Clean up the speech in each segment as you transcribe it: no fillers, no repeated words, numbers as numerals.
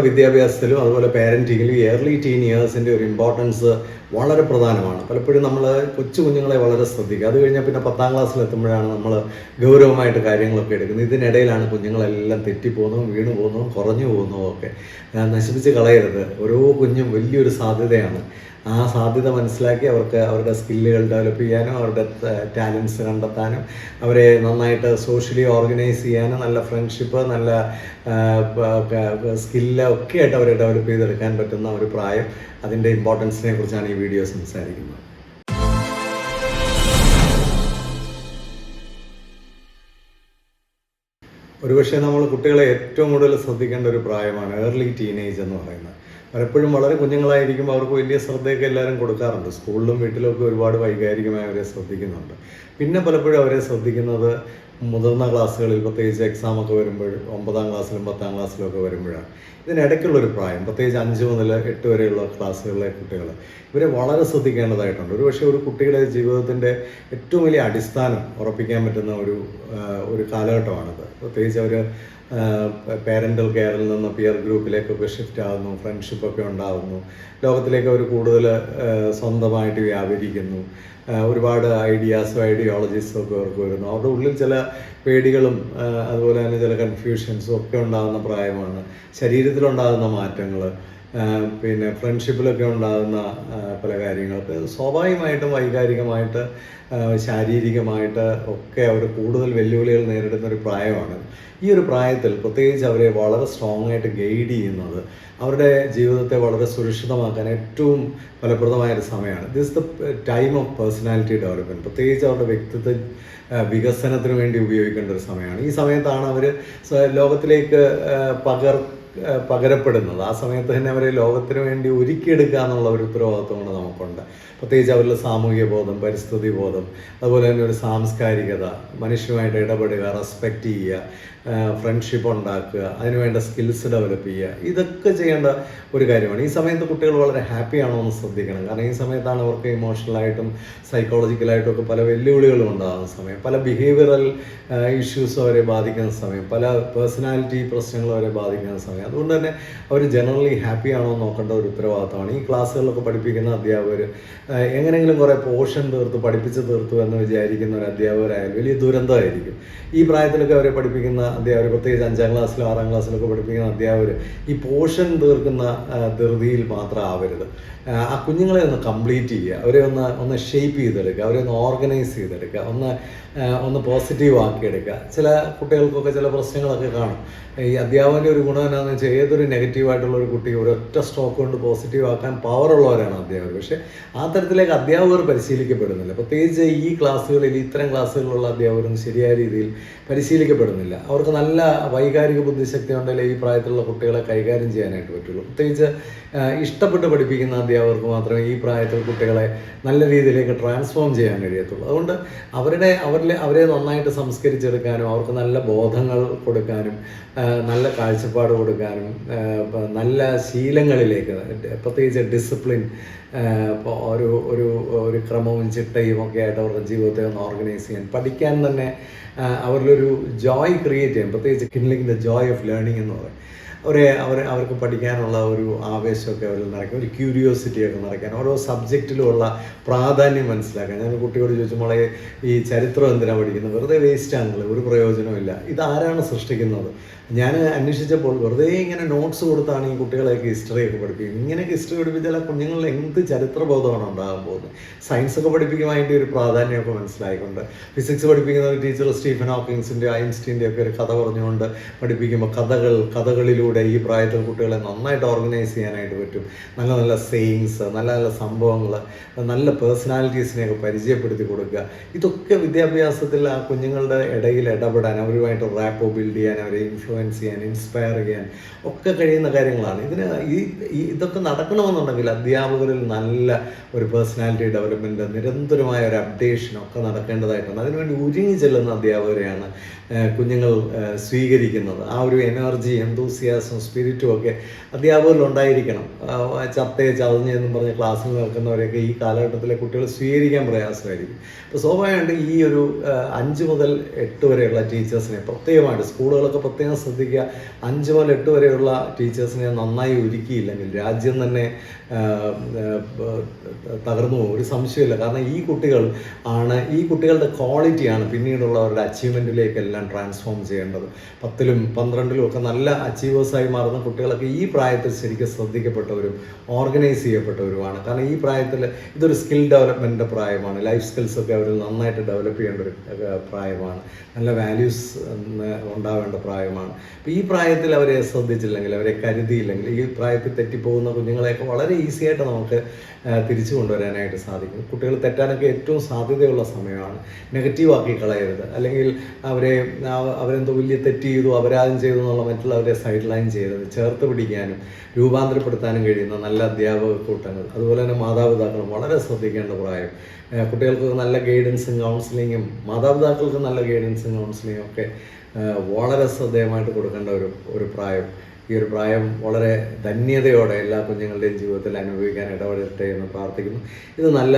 വിദ്യാഭ്യാസത്തിലും അതുപോലെ പാരൻറ്റിങ്ങിലും early tin ഇയേഴ്സിൻ്റെ ഒരു ഇമ്പോർട്ടൻസ് വളരെ പ്രധാനമാണ്. പലപ്പോഴും നമ്മൾ കൊച്ചു കുഞ്ഞുങ്ങളെ വളരെ ശ്രദ്ധിക്കുക. അത് കഴിഞ്ഞാൽ പിന്നെ 10ാം ക്ലാസ്സിലെത്തുമ്പോഴാണ് നമ്മൾ ഗൗരവമായിട്ട് കാര്യങ്ങളൊക്കെ എടുക്കുന്നത്. ഇതിനിടയിലാണ് കുഞ്ഞുങ്ങളെല്ലാം തെറ്റിപ്പോകുന്നതും വീണു പോകുന്നതും കുറഞ്ഞു പോകുന്നതും ഒക്കെ. നശിപ്പിച്ച് കളയരുത്. ഓരോ കുഞ്ഞും വലിയൊരു സാധ്യതയാണ്. ആ സാധ്യത മനസ്സിലാക്കി അവർക്ക് അവരുടെ സ്കില്ലുകൾ ഡെവലപ്പ് ചെയ്യാനും അവരുടെ ടാലൻസ് കണ്ടെത്താനും അവരെ നന്നായിട്ട് സോഷ്യലി ഓർഗനൈസ് ചെയ്യാനും നല്ല ഫ്രണ്ട്ഷിപ്പ് നല്ല സ്കില്ല് ഒക്കെ ആയിട്ട് അവരെ ഡെവലപ്പ് ചെയ്തെടുക്കാൻ പറ്റുന്ന ഒരു പ്രായം. അതിൻ്റെ ഇമ്പോർട്ടൻസിനെ കുറിച്ചാണ് ഈ വീഡിയോ സംസാരിക്കുന്നത്. ഒരുപക്ഷെ നമ്മൾ കുട്ടികളെ ഏറ്റവും കൂടുതൽ ശ്രദ്ധിക്കേണ്ട ഒരു പ്രായമാണ് ഏർലി ടീനേജ് എന്ന് പറയുന്നത്. പലപ്പോഴും വളരെ കുഞ്ഞുങ്ങളായിരിക്കുമ്പോൾ അവർക്ക് വലിയ ശ്രദ്ധയൊക്കെ എല്ലാവരും കൊടുക്കാറുണ്ട്. സ്കൂളിലും വീട്ടിലൊക്കെ ഒരുപാട് വൈകാരികമായി അവരെ ശ്രദ്ധിക്കുന്നുണ്ട്. പിന്നെ പലപ്പോഴും അവരെ ശ്രദ്ധിക്കുന്നത് മുതിർന്ന ക്ലാസ്സുകളിൽ, പ്രത്യേകിച്ച് എക്സാമൊക്കെ വരുമ്പോൾ 9ാം ക്ലാസ്സിലും 10ാം ക്ലാസ്സിലും ഒക്കെ വരുമ്പോഴാണ്. ഇതിനിടയ്ക്കുള്ളൊരു പ്രായം, പ്രത്യേകിച്ച് 5 മുതൽ 8 വരെയുള്ള ക്ലാസ്സുകളിലെ കുട്ടികൾ, ഇവരെ വളരെ ശ്രദ്ധിക്കേണ്ടതായിട്ടുണ്ട്. ഒരുപക്ഷെ ഒരു കുട്ടിയുടെ ജീവിതത്തിൻ്റെ ഏറ്റവും വലിയ അടിസ്ഥാനം ഉറപ്പിക്കാൻ പറ്റുന്ന ഒരു കാലഘട്ടമാണിത്. പ്രത്യേകിച്ച് അവർ പേരൻ്റൽ കെയറിൽ നിന്ന് പിയർ ഗ്രൂപ്പിലേക്കൊക്കെ ഷിഫ്റ്റ് ആകുന്നു, ഫ്രണ്ട്ഷിപ്പൊക്കെ ഉണ്ടാകുന്നു, ലോകത്തിലേക്ക് അവർ കൂടുതൽ സ്വന്തമായിട്ട് വ്യാപരിക്കുന്നു, ഒരുപാട് ഐഡിയാസും ഐഡിയോളജീസും ഒക്കെ അവർക്ക് വരുന്നു. അവരുടെ ഉള്ളിൽ ചില പേടികളും അതുപോലെ തന്നെ ചില കൺഫ്യൂഷൻസും ഒക്കെ ഉണ്ടാകുന്ന പ്രായമാണ്. ശരീരത്തിലുണ്ടാകുന്ന മാറ്റങ്ങൾ, പിന്നെ ഫ്രണ്ട്ഷിപ്പിലൊക്കെ ഉണ്ടാകുന്ന പല കാര്യങ്ങൾക്ക് സ്വാഭാവികമായിട്ടും വൈകാരികമായിട്ട് ശാരീരികമായിട്ട് ഒക്കെ അവർ കൂടുതൽ വെല്ലുവിളികൾ നേരിടുന്ന ഒരു പ്രായമാണ്. ഈ ഒരു പ്രായത്തിൽ പ്രത്യേകിച്ച് അവരെ വളരെ സ്ട്രോങ് ആയിട്ട് ഗൈഡ് ചെയ്യുന്നത് അവരുടെ ജീവിതത്തെ വളരെ സുരക്ഷിതമാക്കാൻ ഏറ്റവും ഫലപ്രദമായൊരു സമയമാണ്. This the time of personality development. പ്രത്യേകിച്ച് അവരുടെ വ്യക്തിത്വ വികസനത്തിന് വേണ്ടി ഉപയോഗിക്കേണ്ട ഒരു സമയമാണ്. ഈ സമയത്താണ് അവർ ലോകത്തിലേക്ക് പകരപ്പെടുന്നത്. ആ സമയത്ത് തന്നെ അവരെ ലോകത്തിന് വേണ്ടി ഒരുക്കിയെടുക്കുക എന്നുള്ള ഒരു ഉത്തരവാദിത്വമാണ് നമുക്കുണ്ട്. പ്രത്യേകിച്ച് അവരുടെ സാമൂഹിക ബോധം, പരിസ്ഥിതി ബോധം, അതുപോലെ തന്നെ ഒരു സാംസ്കാരികത, മനുഷ്യരുമായിട്ട് ഇടപെടുക, റെസ്പെക്റ്റ് ചെയ്യുക, ഫ്രണ്ട്ഷിപ്പ് ഉണ്ടാക്കുക, അതിനുവേണ്ട സ്കിൽസ് ഡെവലപ്പ് ചെയ്യുക, ഇതൊക്കെ ചെയ്യേണ്ട ഒരു കാര്യമാണ്. ഈ സമയത്ത് കുട്ടികൾ വളരെ ഹാപ്പി ആണോ എന്ന് ശ്രദ്ധിക്കണം. കാരണം ഈ സമയത്താണ് അവർക്ക് ഇമോഷണലായിട്ടും സൈക്കോളജിക്കലായിട്ടും ഒക്കെ പല വെല്ലുവിളികളും ഉണ്ടാകുന്ന സമയം, പല ബിഹേവിയറൽ ഇഷ്യൂസും അവരെ ബാധിക്കുന്ന സമയം, പല പേഴ്സണാലിറ്റി പ്രശ്നങ്ങളും അവരെ ബാധിക്കുന്ന സമയം. അതുകൊണ്ട് തന്നെ അവർ ജനറലി ഹാപ്പി ആണോ എന്ന് നോക്കേണ്ട ഒരു ഉത്തരവാദിത്തമാണ്. ഈ ക്ലാസ്സുകളിലൊക്കെ പഠിപ്പിക്കുന്ന അധ്യാപകർ എങ്ങനെയെങ്കിലും കുറേ പോർഷൻ പഠിപ്പിച്ച് തീർത്തു എന്ന് വിചാരിക്കുന്ന ഒരു അധ്യാപകരായാലും വലിയ ദുരന്തമായിരിക്കും. ഈ പ്രായത്തിലൊക്കെ അവരെ പഠിപ്പിക്കുന്ന അധ്യാപകർ, പ്രത്യേകിച്ച് 5ാം ക്ലാസ്സിലും 6ാം ക്ലാസ്സിലൊക്കെ പഠിപ്പിക്കുന്ന അധ്യാപകർ ഈ പോർഷൻ തീർക്കുന്ന ധൃതിയിൽ മാത്രം ആവരുത്. ആ കുഞ്ഞുങ്ങളെ ഒന്ന് കംപ്ലീറ്റ് ചെയ്യുക, അവരെ ഒന്ന് ഷേപ്പ് ചെയ്തെടുക്കുക, അവരെ ഒന്ന് ഓർഗനൈസ് ചെയ്തെടുക്കുക, ഒന്ന് പോസിറ്റീവ് ആക്കിയെടുക്കുക. ചില കുട്ടികൾക്കൊക്കെ ചില പ്രശ്നങ്ങളൊക്കെ കാണും. ഈ അധ്യാപകൻ്റെ ഒരു ഗുണം എന്താണെന്ന് വെച്ചാൽ ഏതൊരു നെഗറ്റീവായിട്ടുള്ള ഒരു കുട്ടി ഒരൊറ്റ സ്ട്രോക്ക് കൊണ്ട് പോസിറ്റീവ് ആക്കാൻ പവറുള്ളവരാണ് അധ്യാപകർ. പക്ഷേ ആ തരത്തിലേക്ക് അധ്യാപകർ പരിശീലിക്കപ്പെടുന്നില്ല. പ്രത്യേകിച്ച് ഈ ക്ലാസ്സുകളിൽ, ഇത്തരം ക്ലാസ്സുകളിലുള്ള അധ്യാപകരൊന്നും ശരിയായ രീതിയിൽ പരിശീലിക്കപ്പെടുന്നില്ല. അവർക്ക് നല്ല വൈകാരിക ബുദ്ധിശക്തി ഉണ്ടെങ്കിൽ ഈ പ്രായത്തിലുള്ള കുട്ടികളെ കൈകാര്യം ചെയ്യാനായിട്ട് പറ്റുള്ളൂ. പ്രത്യേകിച്ച് ഇഷ്ടപ്പെട്ട് പഠിപ്പിക്കുന്ന അധ്യാപകർക്ക് മാത്രമേ ഈ പ്രായത്തിൽ കുട്ടികളെ നല്ല രീതിയിലേക്ക് ട്രാൻസ്ഫോം ചെയ്യാൻ കഴിയത്തുള്ളൂ. അതുകൊണ്ട് അവരെ നന്നായിട്ട് സംസ്കരിച്ചെടുക്കാനും അവർക്ക് നല്ല ബോധങ്ങൾ കൊടുക്കാനും നല്ല കാഴ്ചപ്പാട് കൊടുക്കാനും നല്ല ശീലങ്ങളിലേക്ക്, പ്രത്യേകിച്ച് ഡിസിപ്ലിൻ, ഒരു ക്രമവും ചിട്ടയും ഒക്കെ ആയിട്ട് അവരുടെ ജീവിതത്തെ ഒന്ന് ഓർഗനൈസ് ചെയ്യാൻ, പഠിക്കാൻ തന്നെ അവരിലൊരു ജോയ് ക്രിയേറ്റ് ചെയ്യാൻ, പ്രത്യേകിച്ച് കിൻലിംഗ് ദ ജോയ് ഓഫ് ലേണിംഗ് എന്ന് പറയും. അവർക്ക് പഠിക്കാനുള്ള ഒരു ആവേശമൊക്കെ അവരിൽ നിറയ്ക്കാൻ, ഒരു ക്യൂരിയോസിറ്റിയൊക്കെ നിറയ്ക്കാൻ, ഓരോ സബ്ജക്റ്റിലുമുള്ള പ്രാധാന്യം മനസ്സിലാക്കാൻ. ഞാൻ കുട്ടിയോട് ചോദിച്ചു, മോളെ ഈ ചരിത്രം എന്തിനാണ് പഠിക്കുന്നത്? വെറുതെ വേസ്റ്റാണല്ലോ, ഒരു പ്രയോജനമില്ല. ഇതാരാണ് സൃഷ്ടിക്കുന്നത്? ഞാൻ അന്വേഷിച്ചപ്പോൾ വെറുതെ ഇങ്ങനെ നോട്ട്സ് കൊടുത്താണ് ഈ കുട്ടികളെയൊക്കെ ഹിസ്റ്ററിയൊക്കെ പഠിപ്പിക്കുന്നത്. ഇങ്ങനെയൊക്കെ ഹിസ്റ്ററി പഠിപ്പിച്ചാൽ ആ കുഞ്ഞുങ്ങളിൽ എന്ത് ചരിത്രബോധമാണ് ഉണ്ടാകാൻ പോകുന്നത്? സയൻസൊക്കെ പഠിപ്പിക്കുമ്പോൾ അതിൻ്റെ ഒരു പ്രാധാന്യമൊക്കെ മനസ്സിലായിക്കൊണ്ട്, ഫിസിക്സ് പഠിപ്പിക്കുന്ന ഒരു ടീച്ചർ സ്റ്റീഫൻ ഹോക്കിൻസിൻ്റെ ഐൻസ്റ്റീൻ്റെ ഒക്കെ ഒരു കഥ പറഞ്ഞുകൊണ്ട് പഠിപ്പിക്കുമ്പോൾ കഥകളിലൂടെ ഈ പ്രായത്തിൽ കുട്ടികളെ നന്നായിട്ട് ഓർഗനൈസ് ചെയ്യാനായിട്ട് പറ്റും. നല്ല നല്ല സെയിങ്സ്, നല്ല നല്ല സംഭവങ്ങൾ, നല്ല പേഴ്സണാലിറ്റീസിനെയൊക്കെ പരിചയപ്പെടുത്തി കൊടുക്കുക. ഇതൊക്കെ വിദ്യാഭ്യാസത്തിൽ ആ കുഞ്ഞുങ്ങളുടെ ഇടയിൽ ഇടപെടാൻ, അവരുമായിട്ട് റാപ്പോ ബിൽഡ് ചെയ്യാൻ, അവരെ ഇൻഫ്ലുവൻസ് ചെയ്യാൻ, ഇൻസ്പയർ ചെയ്യാൻ ഒക്കെ കഴിയുന്ന കാര്യങ്ങളാണ്. ഇതൊക്കെ നടക്കണമെന്നുണ്ടെങ്കിൽ അധ്യാപകരിൽ നല്ല ഒരു പേഴ്സണാലിറ്റി ഡെവലപ്മെൻറ്റ്, നിരന്തരമായ ഒരു അപ്ഡേഷനൊക്കെ നടക്കേണ്ടതായിട്ടുണ്ട്. അതിനുവേണ്ടി ഒരുങ്ങി ചെല്ലുന്ന അധ്യാപകരെയാണ് കുഞ്ഞുങ്ങൾ സ്വീകരിക്കുന്നത്. ആ ഒരു എനർജി, എന്തൂസിയാസം, സ്പിരിറ്റും ഒക്കെ അധ്യാപകരിലുണ്ടായിരിക്കണം. ചതഞ്ഞെന്നും പറഞ്ഞ് ക്ലാസ്സിൽ നിൽക്കുന്നവരെയൊക്കെ ഈ കാലഘട്ടത്തിലെ കുട്ടികൾ സ്വീകരിക്കാൻ പ്രയാസമായിരിക്കും. അപ്പോൾ സ്വാഭാവികമായിട്ട് ഈ ഒരു 5 മുതൽ 8 വരെയുള്ള ടീച്ചേഴ്സിനെ പ്രത്യേകമായിട്ട് സ്കൂളുകളൊക്കെ പ്രത്യേകം ശ്രദ്ധിക്കുക, 5 മുതൽ 8 വരെയുള്ള ടീച്ചേഴ്സിനെ നന്നായി ഒരുക്കിയില്ലെങ്കിൽ രാജ്യം തന്നെ തകർന്നു പോകും, ഒരു സംശയമില്ല. കാരണം ഈ കുട്ടികളുടെ ക്വാളിറ്റിയാണ് പിന്നീടുള്ളവരുടെ അച്ചീവ്മെൻറ്റിലേക്കെല്ലാം ട്രാൻസ്ഫോം ചെയ്യേണ്ടത്. 10ലും 12ലും ഒക്കെ നല്ല അച്ചീവേഴ്സായി മാറുന്ന കുട്ടികളൊക്കെ ഈ പ്രായത്തിൽ ശരിക്കും ശ്രദ്ധിക്കപ്പെട്ടവരും ഓർഗനൈസ് ചെയ്യപ്പെട്ടവരുമാണ്. കാരണം ഈ പ്രായത്തിൽ ഇതൊരു സ്കിൽ ഡെവലപ്മെൻറ്റിൻ്റെ പ്രായമാണ്. ലൈഫ് സ്കിൽസൊക്കെ അവർ നന്നായിട്ട് ഡെവലപ്പ് ചെയ്യേണ്ട ഒരു പ്രായമാണ്. നല്ല വാല്യൂസ് ഉണ്ടാവേണ്ട പ്രായമാണ്. അപ്പോൾ ഈ പ്രായത്തിൽ അവരെ ശ്രദ്ധിച്ചില്ലെങ്കിൽ, അവരെ കരുതിയില്ലെങ്കിൽ, ഈ പ്രായത്തിൽ തെറ്റിപ്പോകുന്ന കുഞ്ഞുങ്ങളെയൊക്കെ വളരെ ഈസി ആയിട്ട് നമുക്ക് തിരിച്ചു കൊണ്ടുവരാനായിട്ട് സാധിക്കും. കുട്ടികൾ തെറ്റാനൊക്കെ ഏറ്റവും സാധ്യതയുള്ള സമയമാണ്. നെഗറ്റീവാക്കി കളയരുത്, അല്ലെങ്കിൽ അവരെന്തോ വലിയ തെറ്റ് ചെയ്തു, അപരാധം ചെയ്തു എന്നുള്ള മറ്റുള്ളവരെ സൈഡ് ലൈൻ ചെയ്യരുത്. ചേർത്ത് പിടിക്കാനും രൂപാന്തരപ്പെടുത്താനും കഴിയുന്ന നല്ല അധ്യാപക കൂട്ടങ്ങൾ, അതുപോലെ തന്നെ മാതാപിതാക്കളും വളരെ ശ്രദ്ധിക്കേണ്ട പ്രായം. കുട്ടികൾക്ക് നല്ല ഗൈഡൻസും കൗൺസിലിങ്ങും, മാതാപിതാക്കൾക്ക് നല്ല ഗൈഡൻസും കൗൺസിലിങ്ങും ഒക്കെ വളരെ ശ്രദ്ധേയമായിട്ട് കൊടുക്കേണ്ട ഒരു പ്രായം. ഈ ഒരു പ്രായം വളരെ ധന്യതയോടെ എല്ലാ കുഞ്ഞുങ്ങളുടെയും ജീവിതത്തിൽ അനുഭവിക്കാൻ ഇടപെടട്ടെ എന്ന് പ്രാർത്ഥിക്കുന്നു. ഇത് നല്ല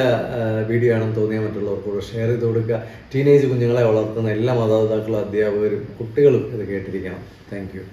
വീഡിയോ ആണെന്ന് തോന്നിയാൽ മറ്റുള്ളവർക്കൂടെ ഷെയർ ചെയ്ത് കൊടുക്കുക. ടീനേജ് കുഞ്ഞുങ്ങളെ വളർത്തുന്ന എല്ലാ മാതാപിതാക്കളും, അധ്യാപകരും, കുട്ടികളും ഇത് കേട്ടിരിക്കണം. Thank you.